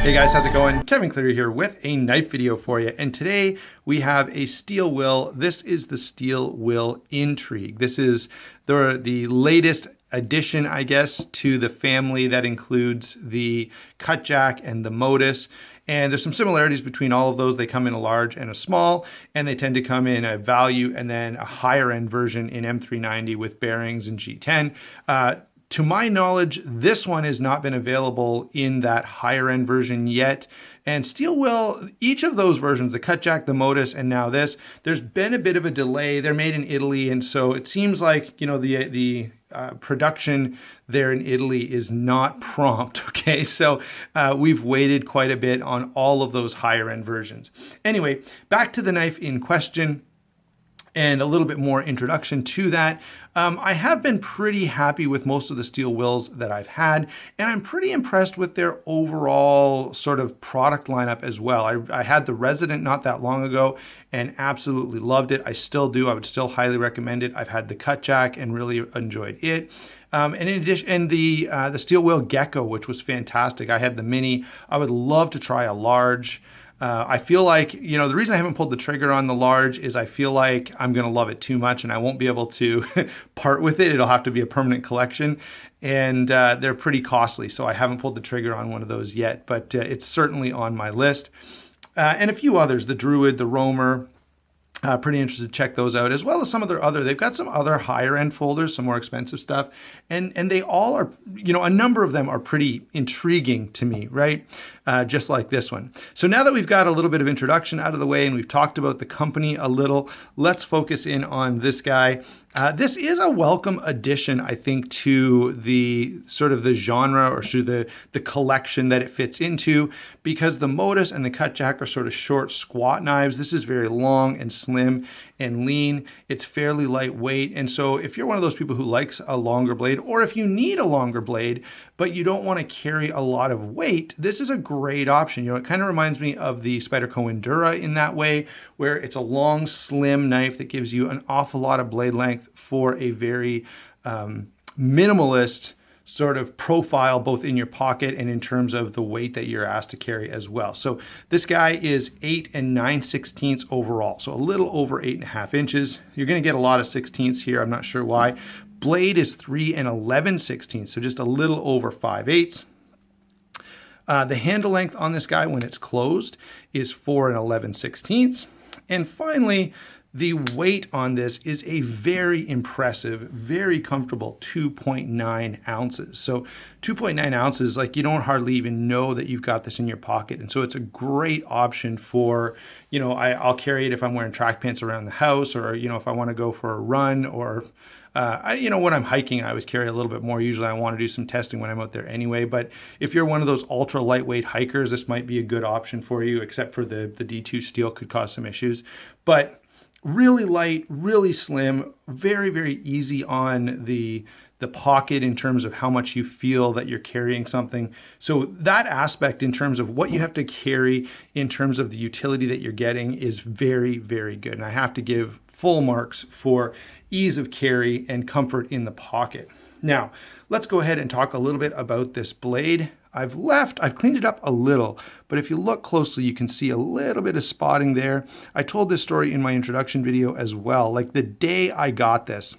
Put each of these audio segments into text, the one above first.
Hey guys, how's it going? Kevin Cleary here with a knife video for you. And today we have a steel will. This is the steel will Intrigue. This is the latest addition, I guess, to the family that includes the Cutjack and the Modus. And there's some similarities between all of those. They come in a large and a small, and they tend to come in a value and then a higher end version in M390 with bearings and G10. To my knowledge, this one has not been available in that higher end version yet. And steel will, each of those versions, the Cutjack, the Modus, and now this, there's been a bit of a delay. They're made in Italy, and so it seems like, you know, the production there in Italy is not prompt, okay? So we've waited quite a bit on all of those higher end versions. Anyway, back to the knife in question and a little bit more introduction to that. I have been pretty happy with most of the steel wills that I've had, and I'm pretty impressed with their overall sort of product lineup as well. I had the Resident not that long ago and absolutely loved it. I still do. I would still highly recommend it. I've had the Cutjack and really enjoyed it. And in addition, the steel will Gecko, which was fantastic. I had the mini. I would love to try a large. I feel like, you know, the reason I haven't pulled the trigger on the large is I feel like I'm going to love it too much and I won't be able to part with it. It'll have to be a permanent collection, and they're pretty costly. So I haven't pulled the trigger on one of those yet, but it's certainly on my list. And a few others, the Druid, the Roamer. Pretty interested to check those out, as well as some of their other, they've got some other higher end folders, some more expensive stuff. And they all are, you know, a number of them are pretty intriguing to me, right? Just like this one. So now that we've got a little bit of introduction out of the way and we've talked about the company a little, let's focus in on this guy. This is a welcome addition, I think, to the sort of the genre or to the collection that it fits into, because the Modus and the Cutjack are sort of short, squat knives. This is very long and slim and lean. It's fairly lightweight. And so if you're one of those people who likes a longer blade, or if you need a longer blade, but you don't want to carry a lot of weight, this is a great option. You know, it kind of reminds me of the Spyderco Endura in that way, where it's a long, slim knife that gives you an awful lot of blade length for a very minimalist sort of profile, both in your pocket and in terms of the weight that you're asked to carry as well. So this guy is 8 9/16 overall, so a little over 8.5 inches. You're going to get a lot of 16ths here. I'm not sure why. Blade is 3 11/16, so just a little over 5/8. The handle length on this guy when it's closed is 4 11/16. And finally, the weight on this is a very impressive, very comfortable 2.9 ounces. So 2.9 ounces, like, you don't hardly even know that you've got this in your pocket. And so it's a great option for, you know, I'll carry it if I'm wearing track pants around the house, or, you know, if I want to go for a run, or you know, when I'm hiking, I always carry a little bit more. Usually I want to do some testing when I'm out there anyway. But if you're one of those ultra lightweight hikers, this might be a good option for you, except for the D2 steel could cause some issues. But really light, really slim, very, very easy on the pocket in terms of how much you feel that you're carrying something. So that aspect in terms of what you have to carry in terms of the utility that you're getting is very, very good. And I have to give full marks for ease of carry and comfort in the pocket. Now, let's go ahead and talk a little bit about this blade. I've cleaned it up a little, but if you look closely, you can see a little bit of spotting there. I told this story in my introduction video as well. Like, the day I got this,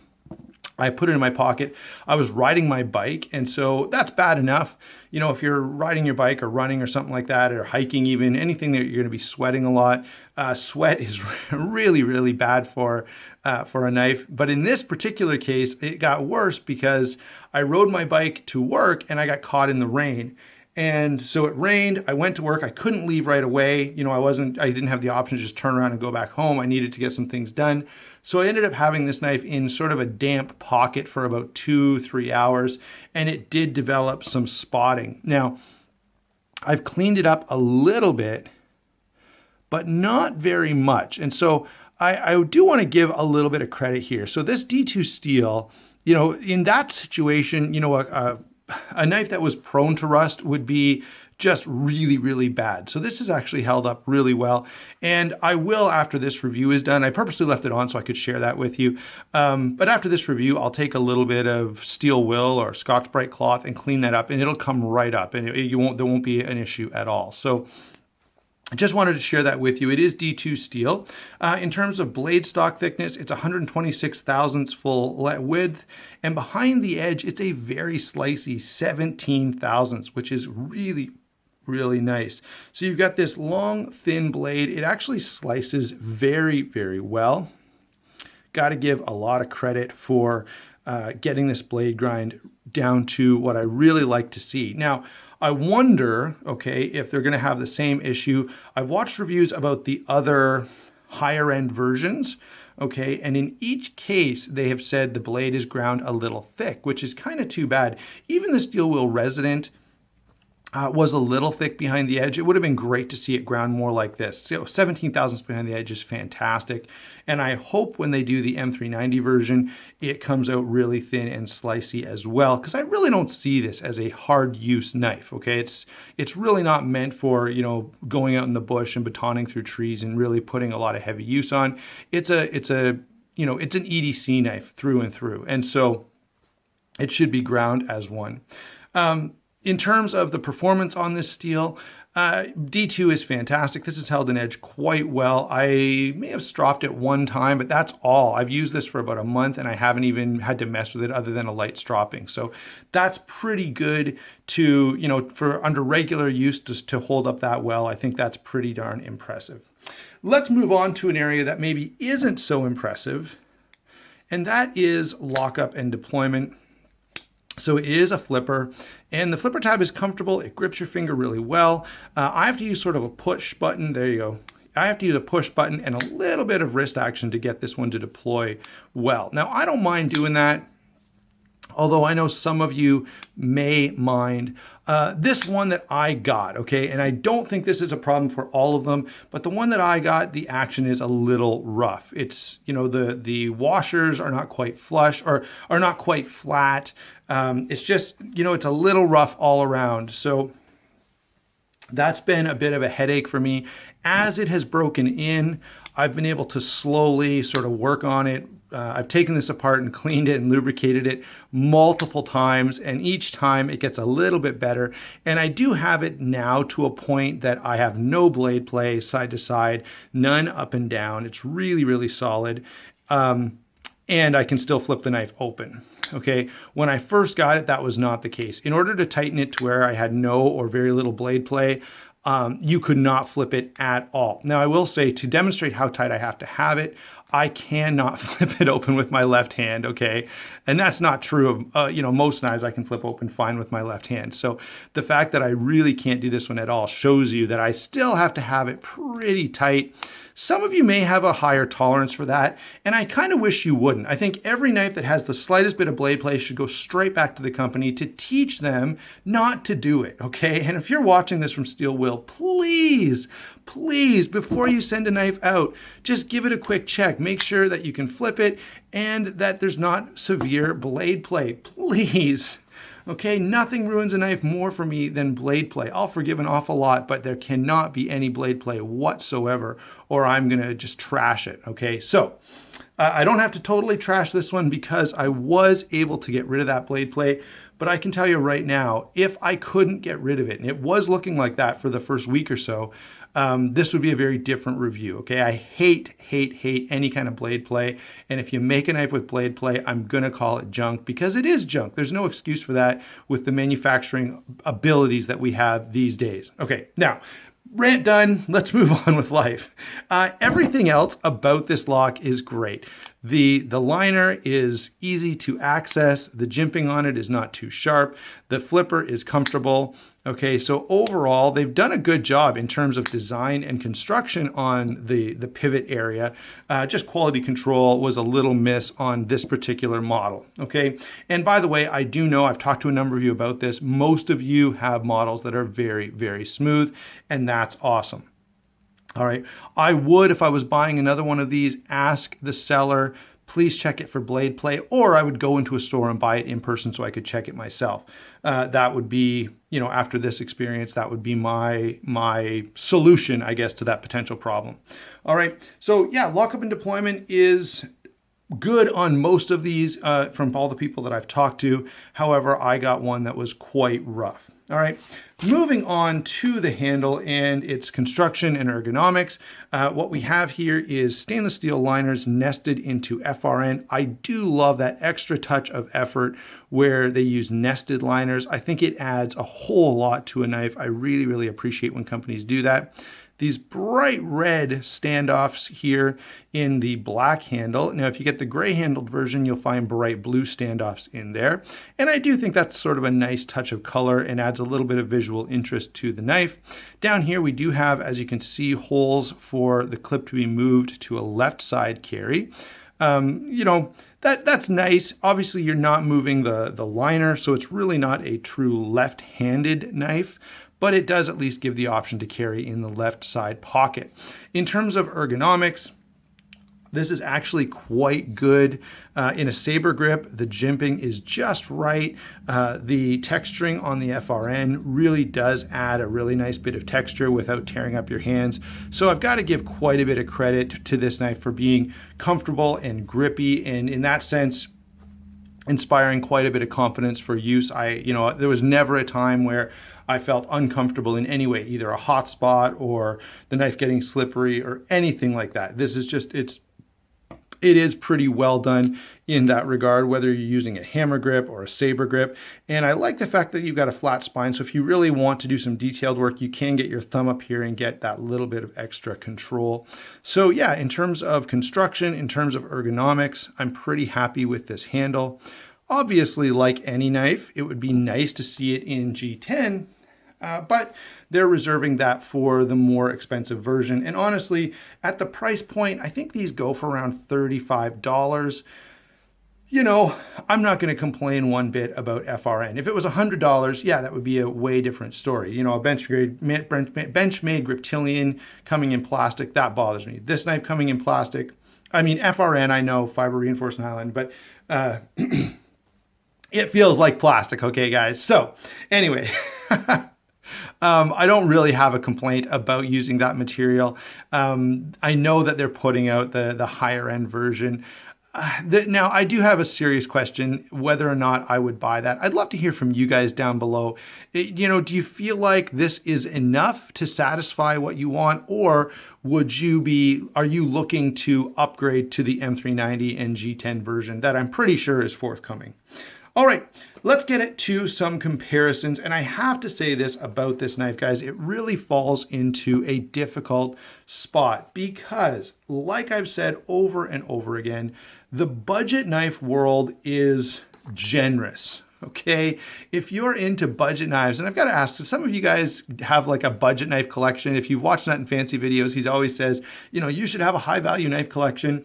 I put it in my pocket. I was riding my bike, and so that's bad enough. You know, if you're riding your bike or running or something like that, or hiking even, anything that you're going to be sweating a lot, sweat is really, really bad for a knife. But in this particular case, it got worse because I rode my bike to work and I got caught in the rain. And so it rained, I went to work, I couldn't leave right away. You know, I didn't have the option to just turn around and go back home. I needed to get some things done. So I ended up having this knife in sort of a damp pocket for about 2-3 hours, and it did develop some spotting. Now, I've cleaned it up a little bit, but not very much. And so I do want to give a little bit of credit here. So this D2 steel, you know, in that situation, you know, a knife that was prone to rust would be just really, really bad. So this has actually held up really well. And I will, after this review is done, I purposely left it on so I could share that with you. But after this review, I'll take a little bit of steel wool or Scotch-Brite cloth and clean that up, and it'll come right up, and there won't be an issue at all. So I just wanted to share that with you. It is D2 steel. In terms of blade stock thickness, it's 126 thousandths full width. And behind the edge, it's a very slicey 17 thousandths, which is really, really nice. So you've got this long, thin blade. It actually slices very, very well. Got to give a lot of credit for getting this blade grind down to what I really like to see. Now, I wonder, okay, if they're going to have the same issue. I've watched reviews about the other higher end versions, okay, and in each case, they have said the blade is ground a little thick, which is kind of too bad. Even the Steel Wheel Resident was a little thick behind the edge. It would have been great to see it ground more like this. So 17 thousandths behind the edge is fantastic. And I hope when they do the M390 version, it comes out really thin and slicey as well, because I really don't see this as a hard use knife, okay? It's really not meant for, you know, going out in the bush and batoning through trees and really putting a lot of heavy use on. It's an EDC knife through and through. And so it should be ground as one. In terms of the performance on this steel, D2 is fantastic. This has held an edge quite well. I may have stropped it one time, but that's all. I've used this for about a month and I haven't even had to mess with it other than a light stropping. So that's pretty good to, you know, for under regular use just to hold up that well. I think that's pretty darn impressive. Let's move on to an area that maybe isn't so impressive, and that is lockup and deployment. So it is a flipper, and the flipper tab is comfortable. It grips your finger really well. I have to use sort of a push button. There you go. I have to use a push button and a little bit of wrist action to get this one to deploy well. Now, I don't mind doing that, although I know some of you may mind. This one that I got, okay, and I don't think this is a problem for all of them, but the one that I got, the action is a little rough. It's, you know, the washers are not quite flush or are not quite flat. It's just, you know, it's a little rough all around. So that's been a bit of a headache for me. As it has broken in, I've been able to slowly sort of work on it. I've taken this apart and cleaned it and lubricated it multiple times, and each time it gets a little bit better. And I do have it now to a point that I have no blade play side to side, none up and down. It's really, really solid. And I can still flip the knife open. Okay, when I first got it, that was not the case. In order to tighten it to where I had no or very little blade play, you could not flip it at all. Now, I will say, to demonstrate how tight I have to have it, I cannot flip it open with my left hand, okay? And that's not true of, you know, most knives I can flip open fine with my left hand. So the fact that I really can't do this one at all shows you that I still have to have it pretty tight. Some of you may have a higher tolerance for that, and I kind of wish you wouldn't. I think every knife that has the slightest bit of blade play should go straight back to the company to teach them not to do it, okay? And if you're watching this from Steel Wheel, please, please, before you send a knife out, just give it a quick check. Make sure that you can flip it and that there's not severe blade play, please. Okay, nothing ruins a knife more for me than blade play. I'll forgive an awful lot, but there cannot be any blade play whatsoever, or I'm gonna just trash it, okay? So, I don't have to totally trash this one because I was able to get rid of that blade play, but I can tell you right now, if I couldn't get rid of it, and it was looking like that for the first week or so, this would be a very different review, okay? I hate any kind of blade play, and if you make a knife with blade play, I'm gonna call it junk, because it is junk. There's no excuse for that with the manufacturing abilities that we have these days. Okay, now, rant done, let's move on with life. Everything else about this lock is great. The liner is easy to access. The jimping on it is not too sharp. The flipper is comfortable. Okay, so overall, they've done a good job in terms of design and construction on the pivot area. Just quality control was a little miss on this particular model, okay? And by the way, I do know, I've talked to a number of you about this, most of you have models that are very, very smooth, and that's awesome. All right, I would, if I was buying another one of these, ask the seller, please check it for blade play, or I would go into a store and buy it in person so I could check it myself. That would be, after this experience, that would be my solution, I guess, to that potential problem. All right, so yeah, lockup and deployment is good on most of these from all the people that I've talked to. However, I got one that was quite rough. All right, moving on to the handle and its construction and ergonomics. What we have here is stainless steel liners nested into FRN. I do love that extra touch of effort where they use nested liners. I think it adds a whole lot to a knife. I really, really appreciate when companies do that. These bright red standoffs here in the black handle. Now, if you get the gray handled version, you'll find bright blue standoffs in there. And I do think that's sort of a nice touch of color and adds a little bit of visual interest to the knife. Down here, we do have, as you can see, holes for the clip to be moved to a left side carry. That's nice. Obviously, you're not moving the liner, so it's really not a true left-handed knife, but it does at least give the option to carry in the left side pocket. In terms of ergonomics, this is actually quite good. In a saber grip, the jimping is just right. The texturing on the FRN really does add a really nice bit of texture without tearing up your hands. So I've got to give quite a bit of credit to this knife for being comfortable and grippy, and in that sense, inspiring quite a bit of confidence for use. There was never a time where I felt uncomfortable in any way, either a hot spot or the knife getting slippery or anything like that. This is just, it is pretty well done in that regard, whether you're using a hammer grip or a saber grip. And I like the fact that you've got a flat spine. So if you really want to do some detailed work, you can get your thumb up here and get that little bit of extra control. So yeah, in terms of construction, in terms of ergonomics, I'm pretty happy with this handle. Obviously, like any knife, it would be nice to see it in G10, but they're reserving that for the more expensive version. And honestly, at the price point, I think these go for around $35. I'm not going to complain one bit about FRN. If it was $100, yeah, that would be a way different story. A bench-made Griptilian coming in plastic, that bothers me. This knife coming in plastic, FRN, I know, fiber reinforced nylon, but it feels like plastic, okay, guys? So anyway, I don't really have a complaint about using that material. I know that they're putting out the higher end version. Now, I do have a serious question whether or not I would buy that. I'd love to hear from you guys down below. Do you feel like this is enough to satisfy what you want, or are you looking to upgrade to the M390 and G10 version that I'm pretty sure is forthcoming? All right, let's get it to some comparisons. And I have to say this about this knife, guys, it really falls into a difficult spot because, like I've said over and over again, the budget knife world is generous. Okay, if you're into budget knives, and I've got to ask, do some of you guys have like a budget knife collection? If you've watched Nut and Fancy videos, he always says, you should have a high value knife collection.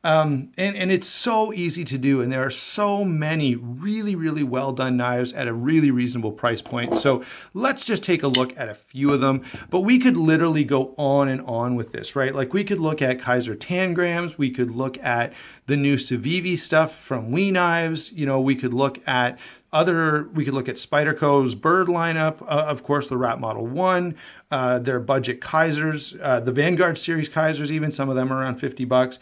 And it's so easy to do, and there are so many really, really well done knives at a really reasonable price point. So let's just take a look at a few of them, but we could literally go on and on with this, right? Like we could look at Kaiser Tangrams, we could look at the new Civivi stuff from We Knives, we could look at Spyderco's Bird lineup, of course, the Rat Model 1, their budget Kaisers, the Vanguard series Kaisers, even some of them are around $50.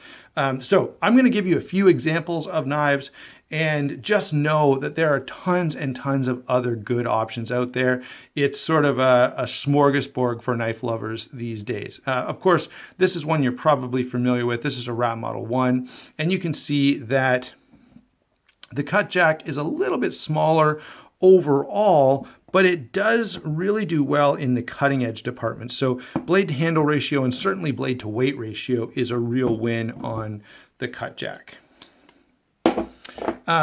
So I'm going to give you a few examples of knives, and just know that there are tons and tons of other good options out there. It's sort of a smorgasbord for knife lovers these days. Of course, this is one you're probably familiar with. This is a Rat Model 1, and you can see that the Cutjack is a little bit smaller overall, but it does really do well in the cutting edge department. So blade to handle ratio and certainly blade to weight ratio is a real win on the Cutjack.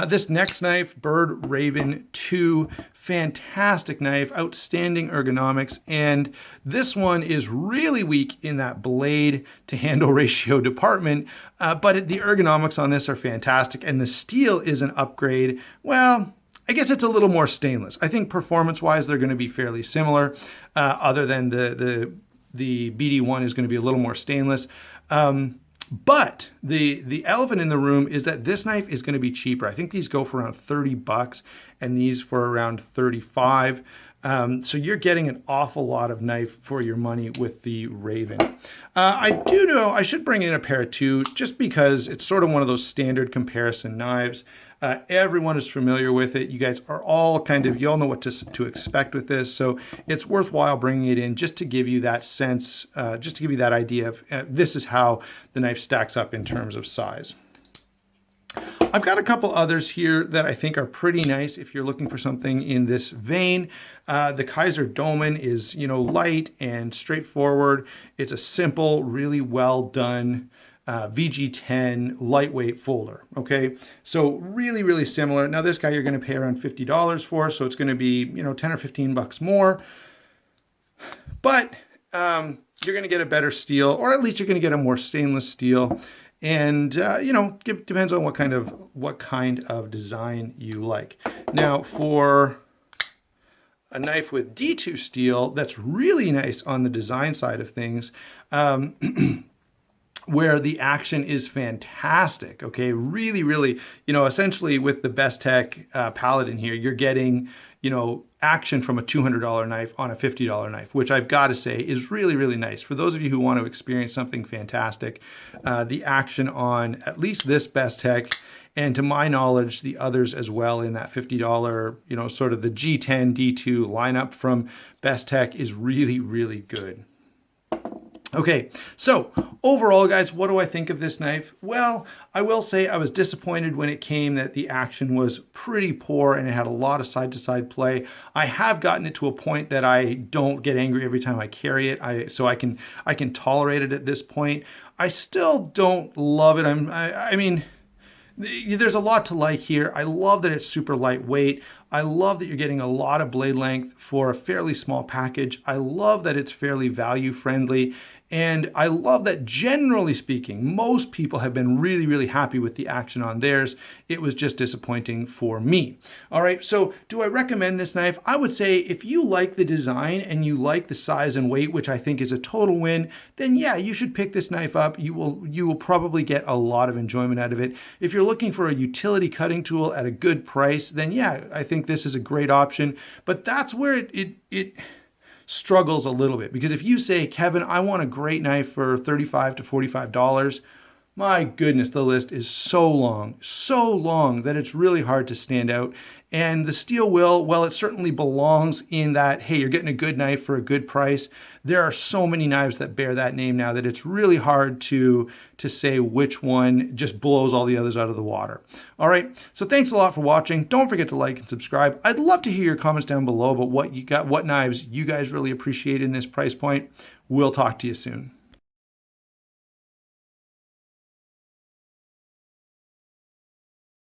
This next knife, Bird Raven 2, fantastic knife, outstanding ergonomics, and this one is really weak in that blade to handle ratio department, but the ergonomics on this are fantastic, and the steel is an upgrade. Well, I guess it's a little more stainless. I think performance-wise, they're going to be fairly similar, other than the BD1 is going to be a little more stainless. But the elephant in the room is that this knife is going to be cheaper. I think these go for around 30 bucks and these for around 35. So you're getting an awful lot of knife for your money with the Raven. I do know I should bring in a pair too, just because it's sort of one of those standard comparison knives. Everyone is familiar with it. You guys are all you all know what to expect with this. So it's worthwhile bringing it in just to give you that sense, just to give you that idea of this is how the knife stacks up in terms of size. I've got a couple others here that I think are pretty nice if you're looking for something in this vein. The Kaiser Domen is, light and straightforward. It's a simple, really well done VG10 lightweight folder. Okay, so really, really similar. Now this guy you're going to pay around $50 for, so it's going to be 10 or 15 bucks more. But you're going to get a better steel, or at least you're going to get a more stainless steel. And it depends on what kind of design you like. Now for a knife with D2 steel, that's really nice on the design side of things, where the action is fantastic. Okay, really, really, essentially with the Bestech palette in here, you're getting, action from a $200 knife on a $50 knife, which I've got to say is really, really nice. For those of you who want to experience something fantastic, the action on at least this Bestech, and to my knowledge, the others as well in that $50, sort of the G10 D2 lineup from Bestech is really, really good. Okay, so overall, guys, what do I think of this knife? Well, I will say I was disappointed when it came that the action was pretty poor and it had a lot of side-to-side play. I have gotten it to a point that I don't get angry every time I carry it, so I can tolerate it at this point. I still don't love it. I mean, there's a lot to like here. I love that it's super lightweight. I love that you're getting a lot of blade length for a fairly small package. I love that it's fairly value friendly. And I love that, generally speaking, most people have been really, really happy with the action on theirs. It was just disappointing for me. All right, so do I recommend this knife? I would say if you like the design and you like the size and weight, which I think is a total win, then yeah, you should pick this knife up. You will probably get a lot of enjoyment out of it. If you're looking for a utility cutting tool at a good price, then yeah, I think this is a great option. But that's where it struggles a little bit, because if you say, Kevin, I want a great knife for $35 to $45, my goodness, the list is so long that it's really hard to stand out. And the steel will, well, it certainly belongs in that, hey, you're getting a good knife for a good price. There are so many knives that bear that name now that it's really hard to say which one just blows all the others out of the water. All right, so thanks a lot for watching. Don't forget to like and subscribe. I'd love to hear your comments down below about what knives you guys really appreciate in this price point. We'll talk to you soon.